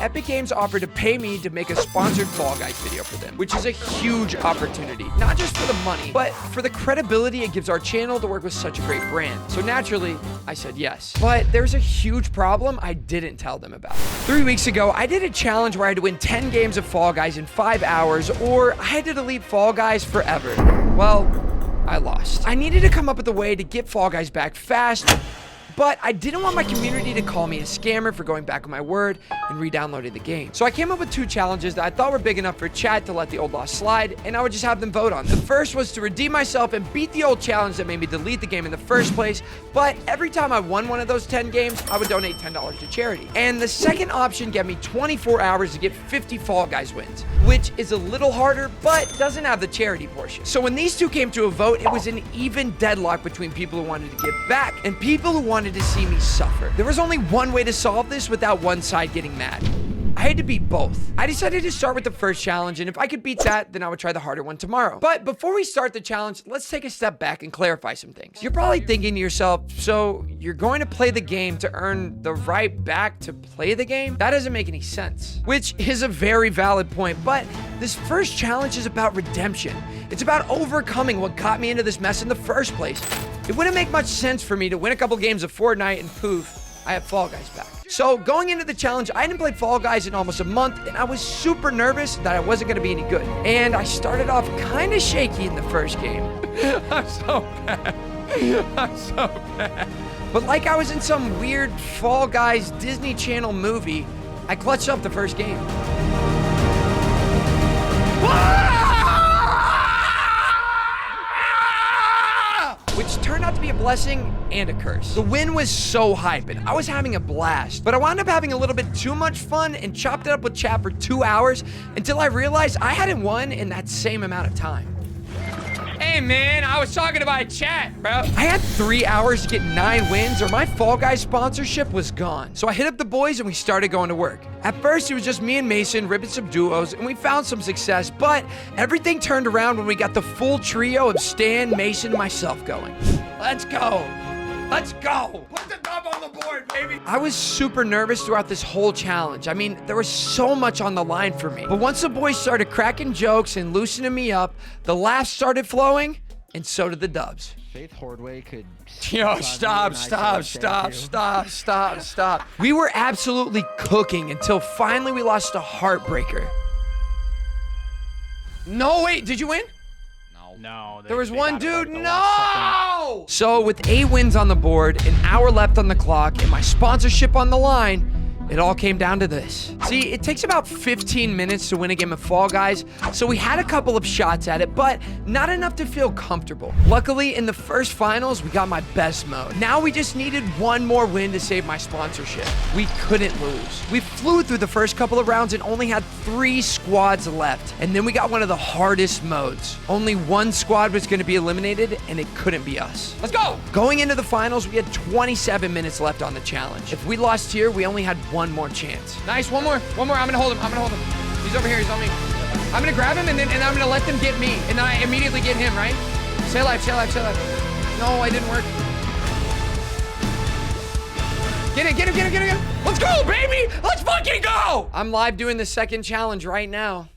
Epic Games offered to pay me to make a sponsored Fall Guys video for them, which is a huge opportunity. Not just for the money, but for the credibility it gives our channel to work with such a great brand. So naturally, I said yes. But there's a huge problem I didn't tell them about. 3 weeks ago, I did a challenge where I had to win 10 games of Fall Guys in 5 hours, or I had to delete Fall Guys forever. Well, I lost. I needed to come up with a way to get Fall Guys back fast, but I didn't want my community to call me a scammer for going back on my word and re-downloading the game. So I came up with 2 challenges that I thought were big enough for chat to let the old loss slide, and I would just have them vote on them. The first was to redeem myself and beat the old challenge that made me delete the game in the first place, but every time I won one of those 10 games, I would donate $10 to charity. And the second option gave me 24 hours to get 50 Fall Guys wins, which is a little harder, but doesn't have the charity portion. So when these 2 came to a vote, it was an even deadlock between people who wanted to give back and people who wanted to see me suffer. There was only one way to solve this without one side getting mad. I had to beat both. I decided to start with the first challenge, and if I could beat that, then I would try the harder one tomorrow. But before we start the challenge, let's take a step back and clarify some things. You're probably thinking to yourself, so you're going to play the game to earn the right back to play the game? That doesn't make any sense. Which is a very valid point, but this first challenge is about redemption. It's about overcoming what got me into this mess in the first place. It wouldn't make much sense for me to win a couple games of Fortnite and poof, I have Fall Guys back. So going into the challenge, I hadn't played Fall Guys in almost a month, and I was super nervous that I wasn't gonna be any good. And I started off kind of shaky in the first game. I'm so bad. I'm so bad. But like I was in some weird Fall Guys Disney Channel movie, I clutched up the first game. Which turned out to be a blessing and a curse. The win was so hype, and I was having a blast, but I wound up having a little bit too much fun and chopped it up with chat for 2 hours until I realized I hadn't won in that same amount of time. Hey man, I was talking about chat, bro. I had 3 hours to get 9 wins or my Fall Guys sponsorship was gone. So I hit up the boys and we started going to work. At first, it was just me and Mason ripping some duos and we found some success, but everything turned around when we got the full trio of Stan, Mason, and myself going. Let's go. Let's go. Put the dub on the board, baby. I was super nervous throughout this whole challenge. I mean, there was so much on the line for me. But once the boys started cracking jokes and loosening me up, the laughs started flowing, and so did the dubs. Faith Hordway could... Yo, stop. We were absolutely cooking until finally we lost a heartbreaker. No, wait, did you win? No, there was one dude, no! So with 8 wins on the board, an hour left on the clock, and my sponsorship on the line, it all came down to this. See, it takes about 15 minutes to win a game of Fall Guys, so we had a couple of shots at it, but not enough to feel comfortable. Luckily, in the first finals, we got my best mode. Now we just needed one more win to save my sponsorship. We couldn't lose. We flew through the first couple of rounds and only had 3 squads left, and then we got one of the hardest modes. Only 1 squad was gonna be eliminated, and it couldn't be us. Let's go! Going into the finals, we had 27 minutes left on the challenge. If we lost here, we only had one more chance. Nice, one more. I'm gonna hold him. He's over here, he's on me. I'm gonna grab him and I'm gonna let them get me. And then I immediately get him, right? Stay alive. No, it didn't work. Get him. Let's go, baby! Let's fucking go! I'm live doing the second challenge right now.